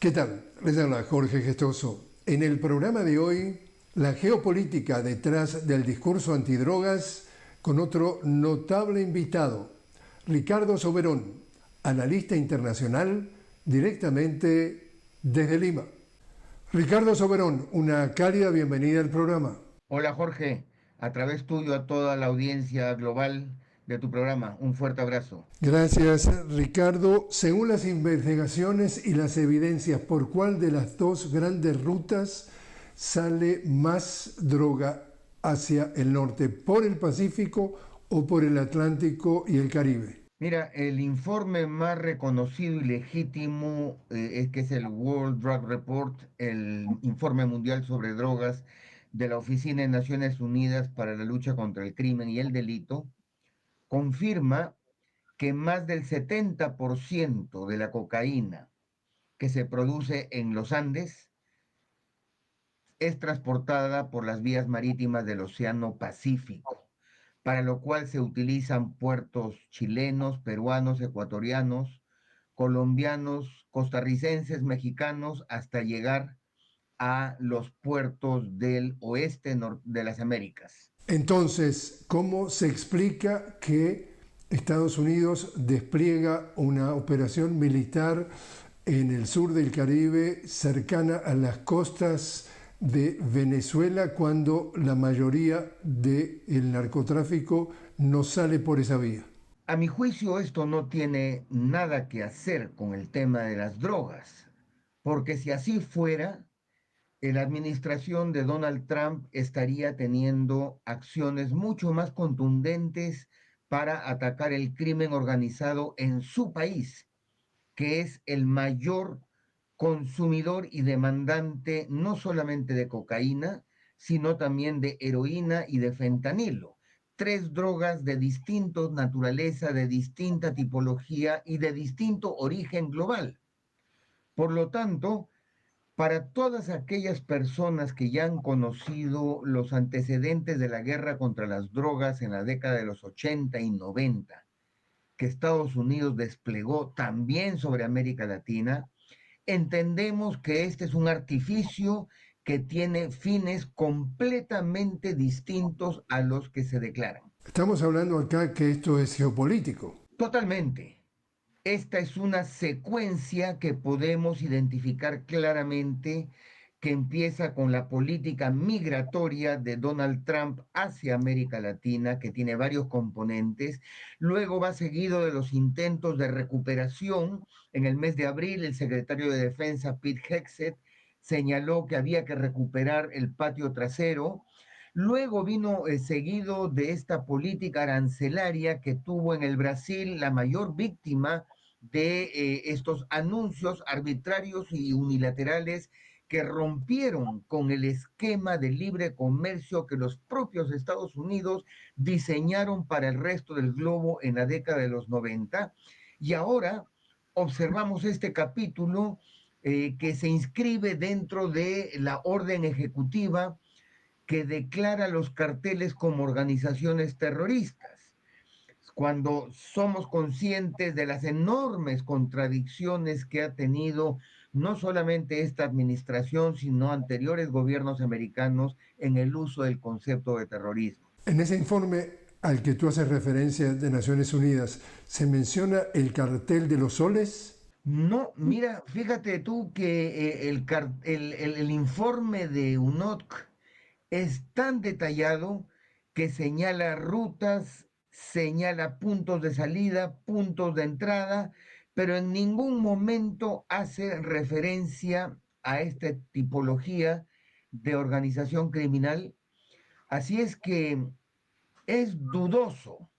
¿Qué tal? Les habla Jorge Gestoso. En el programa de hoy, la geopolítica detrás del discurso antidrogas con otro notable invitado, Ricardo Soberón, analista internacional directamente desde Lima. Ricardo Soberón, una cálida bienvenida al programa. Hola Jorge, a través tuyo a toda la audiencia global de tu programa, un fuerte abrazo. Gracias, Ricardo. Según las investigaciones y las evidencias, ¿por cuál de las dos grandes rutas sale más droga hacia el norte? ¿Por el Pacífico o por el Atlántico y el Caribe? Mira, el informe más reconocido y legítimo es que es el World Drug Report, el informe mundial sobre drogas de la Oficina de Naciones Unidas para la Lucha contra el Crimen y el Delito, confirma que más del 70% de la cocaína que se produce en los Andes es transportada por las vías marítimas del Océano Pacífico, para lo cual se utilizan puertos chilenos, peruanos, ecuatorianos, colombianos, costarricenses, mexicanos, hasta llegar a los puertos del oeste de las Américas. Entonces, ¿cómo se explica que Estados Unidos despliega una operación militar en el sur del Caribe cercana a las costas de Venezuela cuando la mayoría del narcotráfico no sale por esa vía? A mi juicio, esto no tiene nada que hacer con el tema de las drogas, porque si así fuera, la administración de Donald Trump estaría teniendo acciones mucho más contundentes para atacar el crimen organizado en su país, que es el mayor consumidor y demandante no solamente de cocaína, sino también de heroína y de fentanilo. Tres drogas de distinta naturaleza, de distinta tipología y de distinto origen global. Por lo tanto, para todas aquellas personas que ya han conocido los antecedentes de la guerra contra las drogas en la década de los 80 y 90, que Estados Unidos desplegó también sobre América Latina, entendemos que este es un artificio que tiene fines completamente distintos a los que se declaran. Estamos hablando acá que esto es geopolítico. Totalmente. Esta es una secuencia que podemos identificar claramente que empieza con la política migratoria de Donald Trump hacia América Latina, que tiene varios componentes. Luego va seguido de los intentos de recuperación. En el mes de abril, el secretario de Defensa, Pete Hegseth, señaló que había que recuperar el patio trasero. Luego vino seguido de esta política arancelaria que tuvo en el Brasil la mayor víctima de estos anuncios arbitrarios y unilaterales que rompieron con el esquema de libre comercio que los propios Estados Unidos diseñaron para el resto del globo en la década de los 90. Y ahora observamos este capítulo que se inscribe dentro de la orden ejecutiva que declara los carteles como organizaciones terroristas. Cuando somos conscientes de las enormes contradicciones que ha tenido no solamente esta administración, sino anteriores gobiernos americanos en el uso del concepto de terrorismo. En ese informe al que tú haces referencia de Naciones Unidas, ¿se menciona el cartel de los soles? No, mira, fíjate tú que el informe de UNOC es tan detallado que señala rutas, señala puntos de salida, puntos de entrada, pero en ningún momento hace referencia a esta tipología de organización criminal. Así es que es dudoso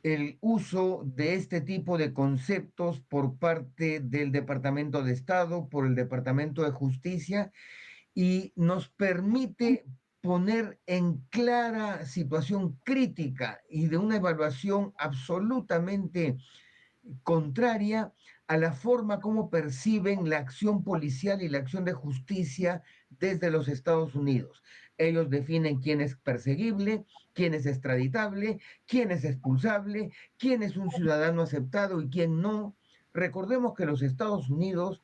el uso de este tipo de conceptos por parte del Departamento de Estado, por el Departamento de Justicia, y nos permite poner en clara situación crítica y de una evaluación absolutamente contraria a la forma como perciben la acción policial y la acción de justicia desde los Estados Unidos. Ellos definen quién es perseguible, quién es extraditable, quién es expulsable, quién es un ciudadano aceptado y quién no. Recordemos que los Estados Unidos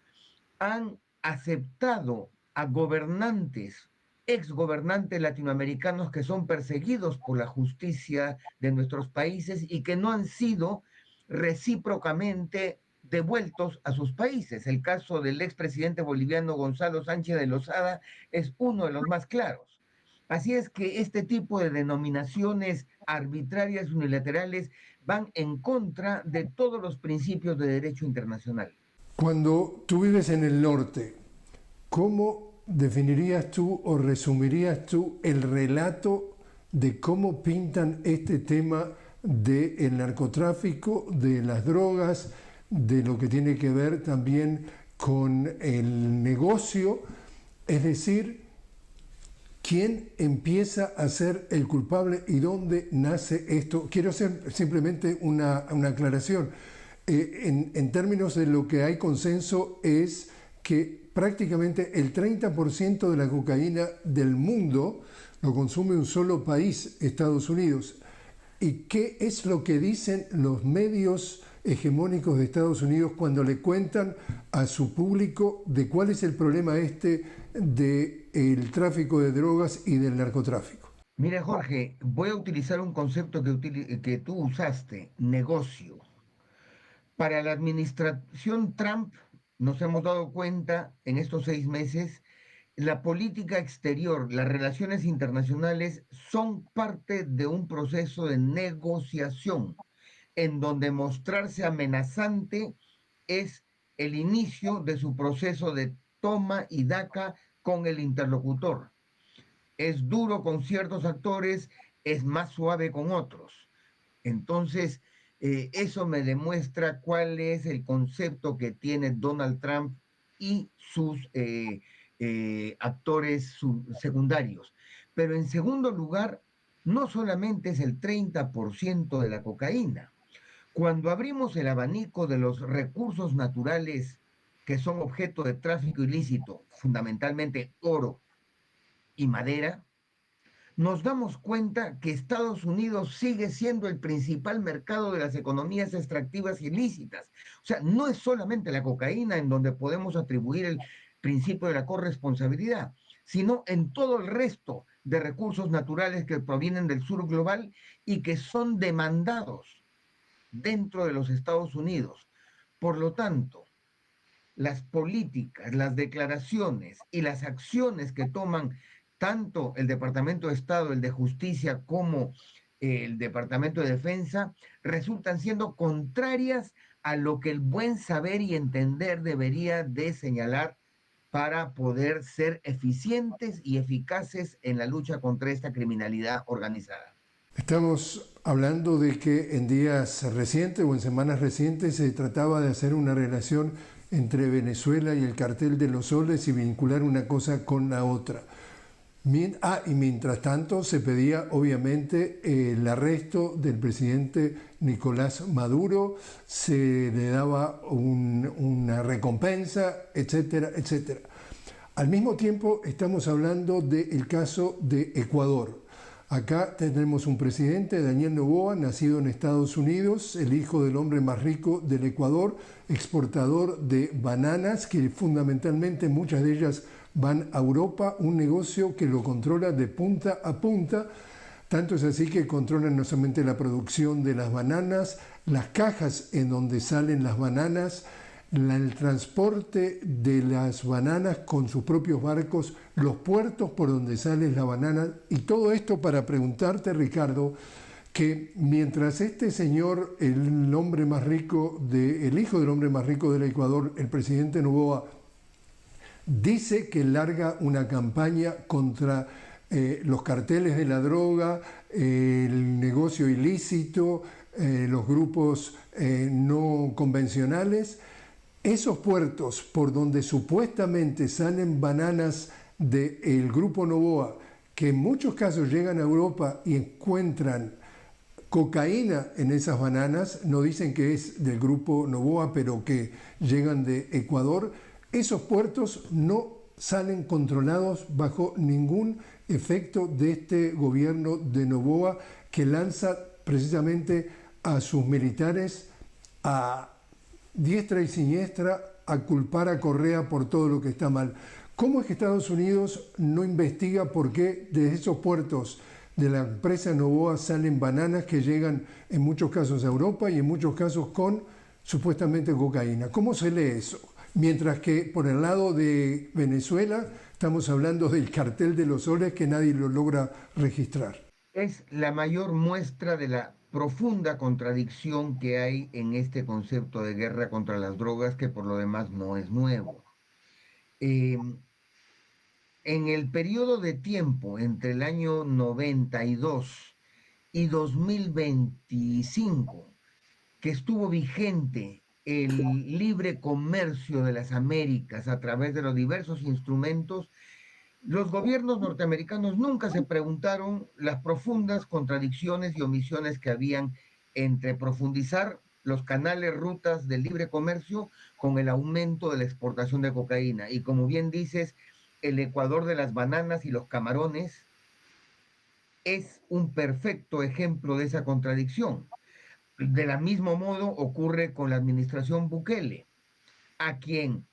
han aceptado a gobernantes, exgobernantes latinoamericanos que son perseguidos por la justicia de nuestros países y que no han sido recíprocamente devueltos a sus países. El caso del expresidente boliviano Gonzalo Sánchez de Lozada es uno de los más claros. Así es que este tipo de denominaciones arbitrarias unilaterales van en contra de todos los principios de derecho internacional. Cuando tú vives en el norte, ¿cómo definirías tú o resumirías tú el relato de cómo pintan este tema del narcotráfico, de las drogas, de lo que tiene que ver también con el negocio? Es decir, ¿quién empieza a ser el culpable y dónde nace esto? Quiero hacer simplemente una aclaración. En términos de lo que hay consenso es que prácticamente el 30% de la cocaína del mundo lo consume un solo país, Estados Unidos. ¿Y qué es lo que dicen los medios hegemónicos de Estados Unidos cuando le cuentan a su público de cuál es el problema este del tráfico de drogas y del narcotráfico? Mira, Jorge, voy a utilizar un concepto que tú usaste, negocio. Para la administración Trump, nos hemos dado cuenta en estos 6 meses, la política exterior, las relaciones internacionales son parte de un proceso de negociación, en donde mostrarse amenazante es el inicio de su proceso de toma y daca con el interlocutor. Es duro con ciertos actores, es más suave con otros. Entonces, eso me demuestra cuál es el concepto que tiene Donald Trump y sus actores secundarios. Pero en segundo lugar, no solamente es el 30% de la cocaína. Cuando abrimos el abanico de los recursos naturales que son objeto de tráfico ilícito, fundamentalmente oro y madera, nos damos cuenta que Estados Unidos sigue siendo el principal mercado de las economías extractivas ilícitas. O sea, no es solamente la cocaína en donde podemos atribuir el principio de la corresponsabilidad, sino en todo el resto de recursos naturales que provienen del sur global y que son demandados dentro de los Estados Unidos. Por lo tanto, las políticas, las declaraciones y las acciones que toman tanto el Departamento de Estado, el de Justicia, como el Departamento de Defensa, resultan siendo contrarias a lo que el buen saber y entender debería de señalar para poder ser eficientes y eficaces en la lucha contra esta criminalidad organizada. Estamos hablando de que en días recientes o en semanas recientes se trataba de hacer una relación entre Venezuela y el cartel de los soles y vincular una cosa con la otra. Y mientras tanto se pedía obviamente el arresto del presidente Nicolás Maduro, se le daba una recompensa, etcétera, etcétera. Al mismo tiempo estamos hablando del caso de Ecuador. Acá tenemos un presidente, Daniel Noboa, nacido en Estados Unidos, el hijo del hombre más rico del Ecuador, exportador de bananas, que fundamentalmente muchas de ellas van a Europa, un negocio que lo controla de punta a punta. Tanto es así que controlan no solamente la producción de las bananas, las cajas en donde salen las bananas, el transporte de las bananas con sus propios barcos, los puertos por donde sale la banana, y todo esto para preguntarte, Ricardo, que mientras este señor, el hijo del hombre más rico del Ecuador, el presidente Noboa, dice que larga una campaña contra los carteles de la droga, el negocio ilícito, los grupos no convencionales, esos puertos por donde supuestamente salen bananas del grupo Noboa, que en muchos casos llegan a Europa y encuentran cocaína en esas bananas, no dicen que es del grupo Noboa, pero que llegan de Ecuador, esos puertos no salen controlados bajo ningún efecto de este gobierno de Noboa, que lanza precisamente a sus militares a diestra y siniestra a culpar a Correa por todo lo que está mal. ¿Cómo es que Estados Unidos no investiga por qué de esos puertos de la empresa Noboa salen bananas que llegan en muchos casos a Europa y en muchos casos con supuestamente cocaína? ¿Cómo se lee eso? Mientras que por el lado de Venezuela estamos hablando del cartel de los soles que nadie lo logra registrar. Es la mayor muestra de la profunda contradicción que hay en este concepto de guerra contra las drogas, que por lo demás no es nuevo. Eh, en el periodo de tiempo entre el año 92 y 2025, que estuvo vigente el libre comercio de las Américas a través de los diversos instrumentos, los gobiernos norteamericanos nunca se preguntaron las profundas contradicciones y omisiones que habían entre profundizar los canales, rutas del libre comercio con el aumento de la exportación de cocaína. Y como bien dices, el Ecuador de las bananas y los camarones es un perfecto ejemplo de esa contradicción. De la mismo modo ocurre con la administración Bukele, a quien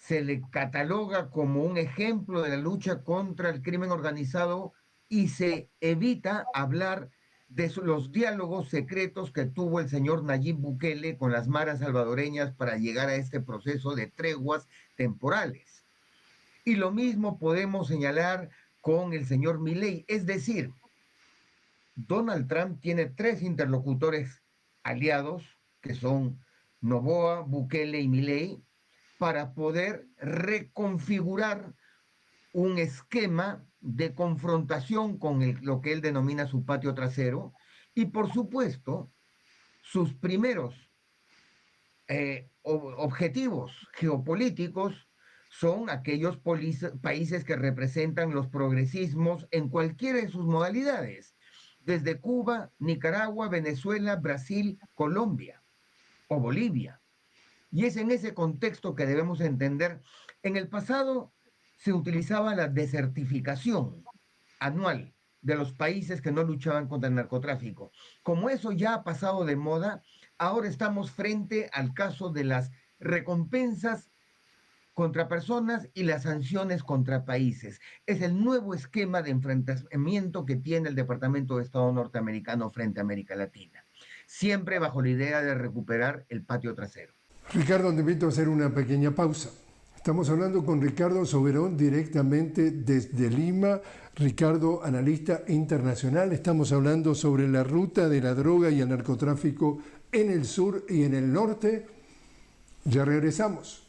se le cataloga como un ejemplo de la lucha contra el crimen organizado y se evita hablar de los diálogos secretos que tuvo el señor Nayib Bukele con las maras salvadoreñas para llegar a este proceso de treguas temporales. Y lo mismo podemos señalar con el señor Milei, es decir, Donald Trump tiene tres interlocutores aliados, que son Noboa, Bukele y Milei, para poder reconfigurar un esquema de confrontación con lo que él denomina su patio trasero y, por supuesto, sus primeros objetivos geopolíticos son aquellos países que representan los progresismos en cualquiera de sus modalidades, desde Cuba, Nicaragua, Venezuela, Brasil, Colombia o Bolivia. Y es en ese contexto que debemos entender, en el pasado se utilizaba la desertificación anual de los países que no luchaban contra el narcotráfico. Como eso ya ha pasado de moda, ahora estamos frente al caso de las recompensas contra personas y las sanciones contra países. Es el nuevo esquema de enfrentamiento que tiene el Departamento de Estado norteamericano frente a América Latina, siempre bajo la idea de recuperar el patio trasero. Ricardo, te invito a hacer una pequeña pausa. Estamos hablando con Ricardo Soberón directamente desde Lima. Ricardo, analista internacional. Estamos hablando sobre la ruta de la droga y el narcotráfico en el sur y en el norte. Ya regresamos.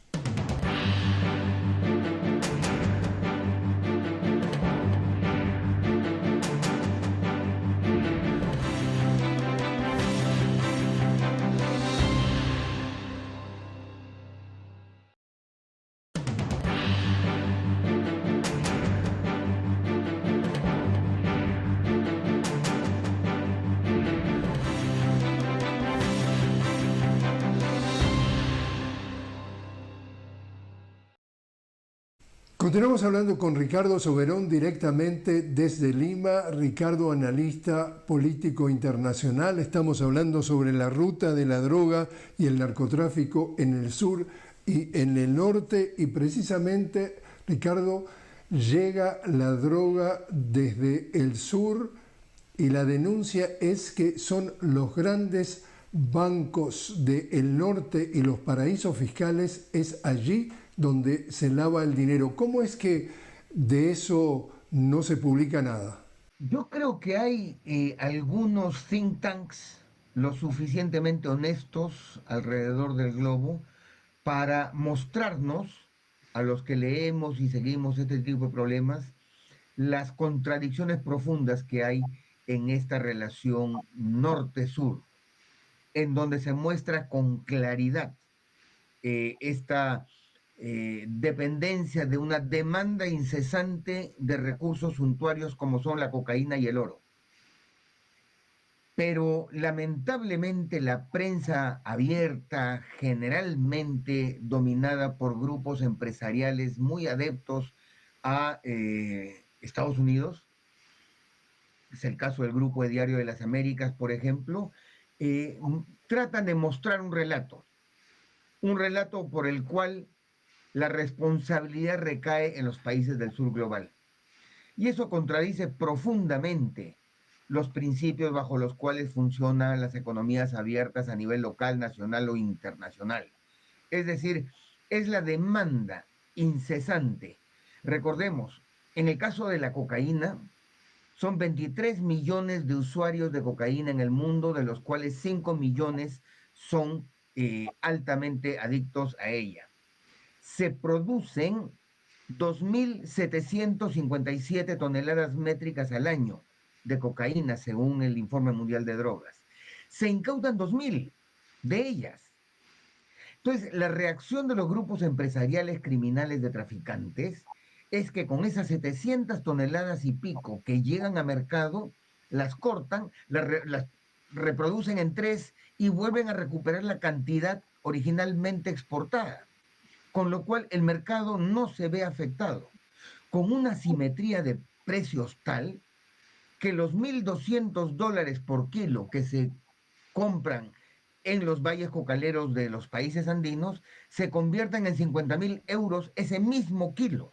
Continuamos hablando con Ricardo Soberón directamente desde Lima. Ricardo, analista político internacional. Estamos hablando sobre la ruta de la droga y el narcotráfico en el sur y en el norte. Y precisamente, Ricardo, llega la droga desde el sur y la denuncia es que son los grandes bancos del norte y los paraísos fiscales, es allí donde se lava el dinero. ¿Cómo es que de eso no se publica nada? Yo creo que hay algunos think tanks lo suficientemente honestos alrededor del globo para mostrarnos a los que leemos y seguimos este tipo de problemas las contradicciones profundas que hay en esta relación norte-sur, en donde se muestra con claridad esta dependencia de una demanda incesante de recursos suntuarios como son la cocaína y el oro. Pero lamentablemente la prensa abierta, generalmente dominada por grupos empresariales muy adeptos a Estados Unidos, es el caso del Grupo de Diario de las Américas, por ejemplo, tratan de mostrar un relato un relato por el cual la responsabilidad recae en los países del sur global. Y eso contradice profundamente los principios bajo los cuales funcionan las economías abiertas a nivel local, nacional o internacional. Es decir, es la demanda incesante. Recordemos, en el caso de la cocaína, son 23 millones de usuarios de cocaína en el mundo, de los cuales 5 millones son altamente adictos a ella. Se producen 2.757 toneladas métricas al año de cocaína, según el Informe Mundial de Drogas. Se incautan 2.000 de ellas. Entonces, la reacción de los grupos empresariales criminales de traficantes es que con esas 700 toneladas y pico que llegan a mercado, las cortan, las reproducen en tres y vuelven a recuperar la cantidad originalmente exportada, con lo cual el mercado no se ve afectado, con una simetría de precios tal que los $1.200 por kilo que se compran en los valles cocaleros de los países andinos se convierten en 50.000 euros ese mismo kilo.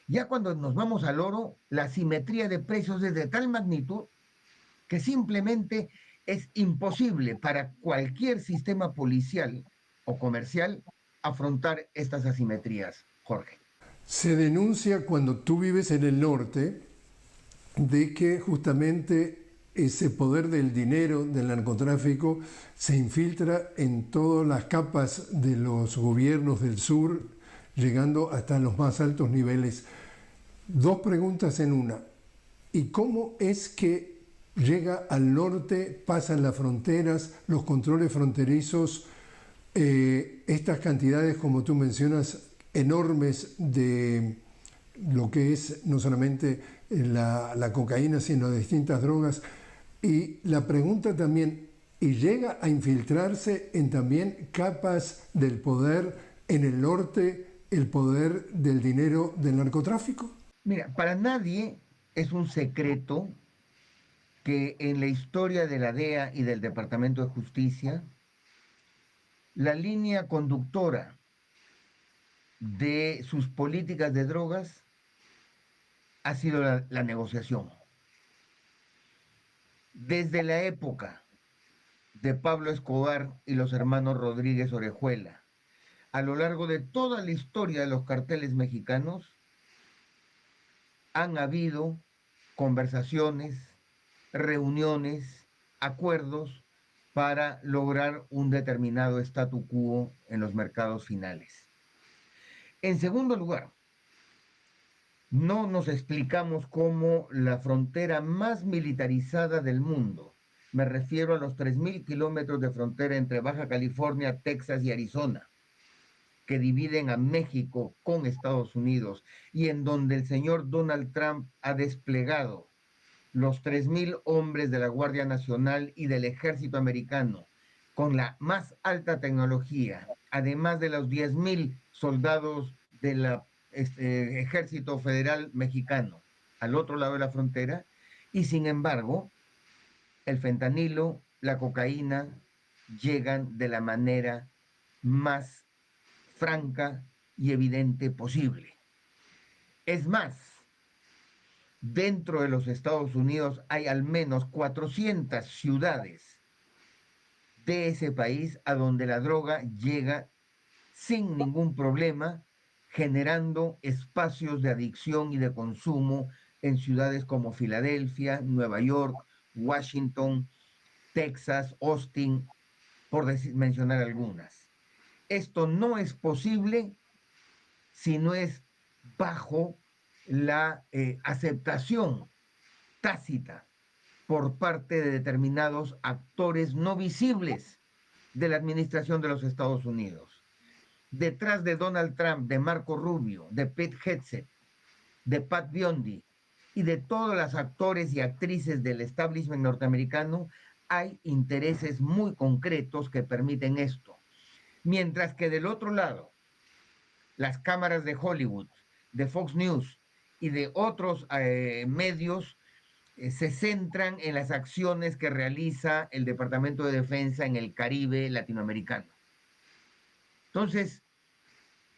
Ya cuando nos vamos al oro, la simetría de precios es de tal magnitud que simplemente es imposible para cualquier sistema policial o comercial afrontar estas asimetrías, Jorge. Se denuncia cuando tú vives en el norte de que justamente ese poder del dinero, del narcotráfico, se infiltra en todas las capas de los gobiernos del sur, llegando hasta los más altos niveles. Dos preguntas en una. ¿Y cómo es que llega al norte, pasan las fronteras, los controles fronterizos, estas cantidades, como tú mencionas, enormes de lo que es no solamente la cocaína, sino de distintas drogas? Y la pregunta también, ¿y llega a infiltrarse en también capas del poder en el norte, el poder del dinero del narcotráfico? Mira, para nadie es un secreto que en la historia de la DEA y del Departamento de Justicia, la línea conductora de sus políticas de drogas ha sido la negociación. Desde la época de Pablo Escobar y los hermanos Rodríguez Orejuela, a lo largo de toda la historia de los carteles mexicanos, han habido conversaciones, reuniones, acuerdos para lograr un determinado statu quo en los mercados finales. En segundo lugar, no nos explicamos cómo la frontera más militarizada del mundo, me refiero a los 3.000 kilómetros de frontera entre Baja California, Texas y Arizona, que dividen a México con Estados Unidos y en donde el señor Donald Trump ha desplegado los 3.000 hombres de la Guardia Nacional y del Ejército Americano con la más alta tecnología, además de los 10.000 soldados del Ejército Federal Mexicano al otro lado de la frontera, y sin embargo, el fentanilo, la cocaína, llegan de la manera más franca y evidente posible. Es más, dentro de los Estados Unidos hay al menos 400 ciudades de ese país a donde la droga llega sin ningún problema, generando espacios de adicción y de consumo en ciudades como Filadelfia, Nueva York, Washington, Texas, Austin, por mencionar algunas. Esto no es posible si no es bajo la aceptación tácita por parte de determinados actores no visibles de la administración de los Estados Unidos. Detrás de Donald Trump, de Marco Rubio, de Pete Hegseth, de Pat Biondi y de todos los actores y actrices del establishment norteamericano, hay intereses muy concretos que permiten esto. Mientras que del otro lado, las cámaras de Hollywood, de Fox News y de otros medios se centran en las acciones que realiza el Departamento de Defensa en el Caribe latinoamericano. Entonces,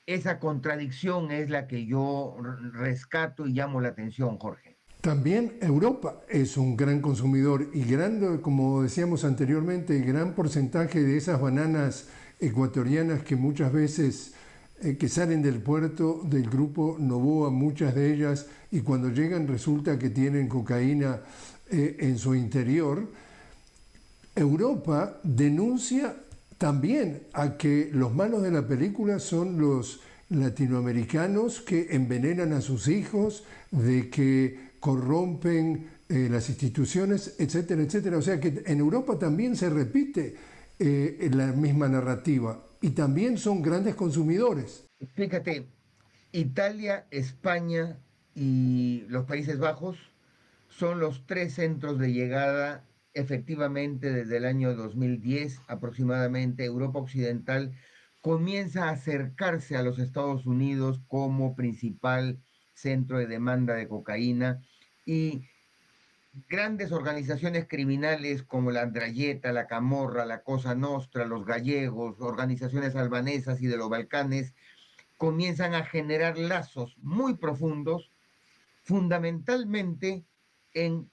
esa contradicción es la que yo rescato y llamo la atención, Jorge. También Europa es un gran consumidor y gran, como decíamos anteriormente, gran porcentaje de esas bananas ecuatorianas que muchas veces que salen del puerto del grupo Novoa, muchas de ellas, y cuando llegan resulta que tienen cocaína en su interior. Europa denuncia también a que los malos de la película son los latinoamericanos que envenenan a sus hijos, de que corrompen las instituciones, etcétera, etcétera. O sea que en Europa también se repite la misma narrativa y también son grandes consumidores. Fíjate, Italia, España y los Países Bajos son los tres centros de llegada efectivamente desde el año 2010 aproximadamente. Europa Occidental comienza a acercarse a los Estados Unidos como principal centro de demanda de cocaína y grandes organizaciones criminales como la Andrayeta, la Camorra, la Cosa Nostra, los gallegos, organizaciones albanesas y de los Balcanes comienzan a generar lazos muy profundos, fundamentalmente en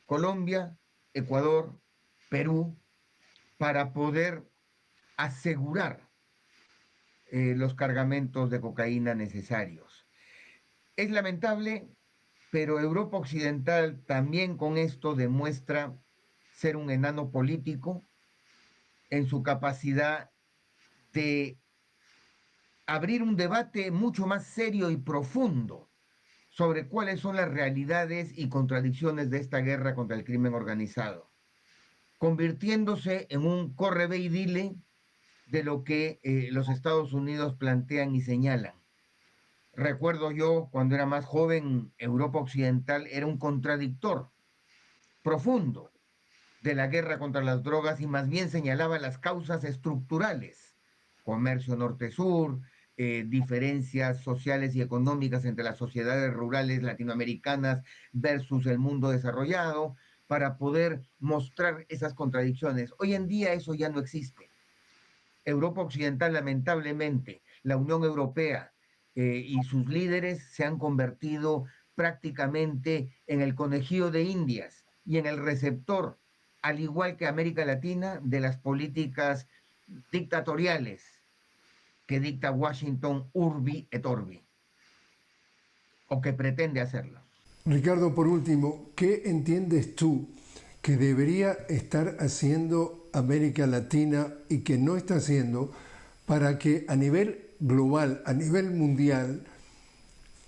Colombia, Ecuador, Perú, para poder asegurar los cargamentos de cocaína necesarios. Es lamentable, pero Europa Occidental también con esto demuestra ser un enano político en su capacidad de abrir un debate mucho más serio y profundo sobre cuáles son las realidades y contradicciones de esta guerra contra el crimen organizado, convirtiéndose en un corre ve y dile de lo que los Estados Unidos plantean y señalan. Recuerdo yo, cuando era más joven, Europa Occidental era un contradictor profundo de la guerra contra las drogas y más bien señalaba las causas estructurales, comercio norte-sur, diferencias sociales y económicas entre las sociedades rurales latinoamericanas versus el mundo desarrollado, para poder mostrar esas contradicciones. Hoy en día eso ya no existe. Europa Occidental, lamentablemente, la Unión Europea y sus líderes se han convertido prácticamente en el conejillo de Indias y en el receptor, al igual que América Latina, de las políticas dictatoriales que dicta Washington urbi et orbi, o que pretende hacerlo. Ricardo, por último, ¿qué entiendes tú que debería estar haciendo América Latina y que no está haciendo para que a nivel global, a nivel mundial,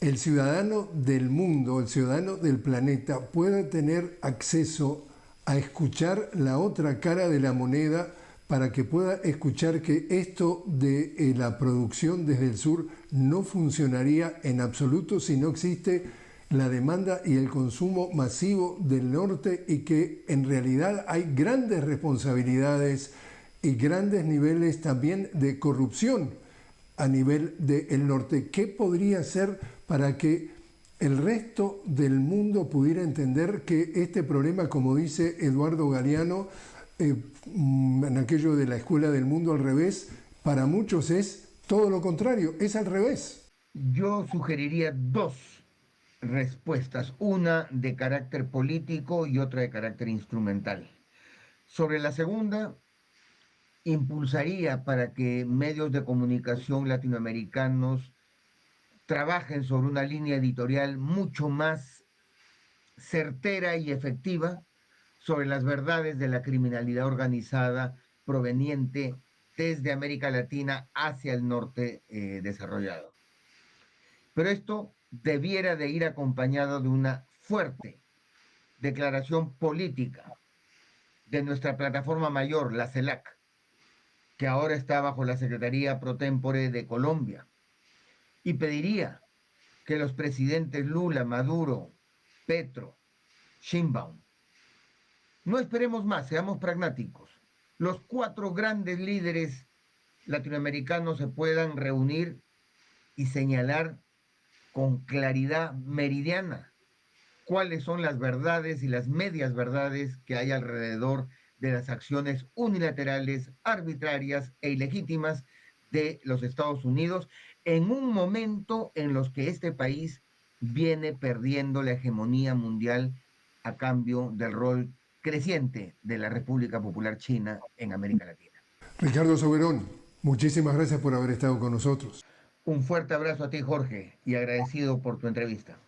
el ciudadano del mundo, el ciudadano del planeta pueda tener acceso a escuchar la otra cara de la moneda, para que pueda escuchar que esto de la producción desde el sur no funcionaría en absoluto si no existe la demanda y el consumo masivo del norte, y que en realidad hay grandes responsabilidades y grandes niveles también de corrupción a nivel del norte? ¿Qué podría hacer para que el resto del mundo pudiera entender que este problema, como dice Eduardo Galeano, en aquello de la escuela del mundo al revés, para muchos es todo lo contrario, es al revés? Yo sugeriría dos respuestas, una de carácter político y otra de carácter instrumental. Sobre la segunda, impulsaría para que medios de comunicación latinoamericanos trabajen sobre una línea editorial mucho más certera y efectiva sobre las verdades de la criminalidad organizada proveniente desde América Latina hacia el norte desarrollado. Pero esto debiera de ir acompañado de una fuerte declaración política de nuestra plataforma mayor, la CELAC, que ahora está bajo la Secretaría Pro Tempore de Colombia, y pediría que los presidentes Lula, Maduro, Petro, Sheinbaum, no esperemos más, seamos pragmáticos, los cuatro grandes líderes latinoamericanos se puedan reunir y señalar con claridad meridiana cuáles son las verdades y las medias verdades que hay alrededor de las acciones unilaterales, arbitrarias e ilegítimas de los Estados Unidos en un momento en los que este país viene perdiendo la hegemonía mundial a cambio del rol creciente de la República Popular China en América Latina. Ricardo Soberón, muchísimas gracias por haber estado con nosotros. Un fuerte abrazo a ti, Jorge, y agradecido por tu entrevista.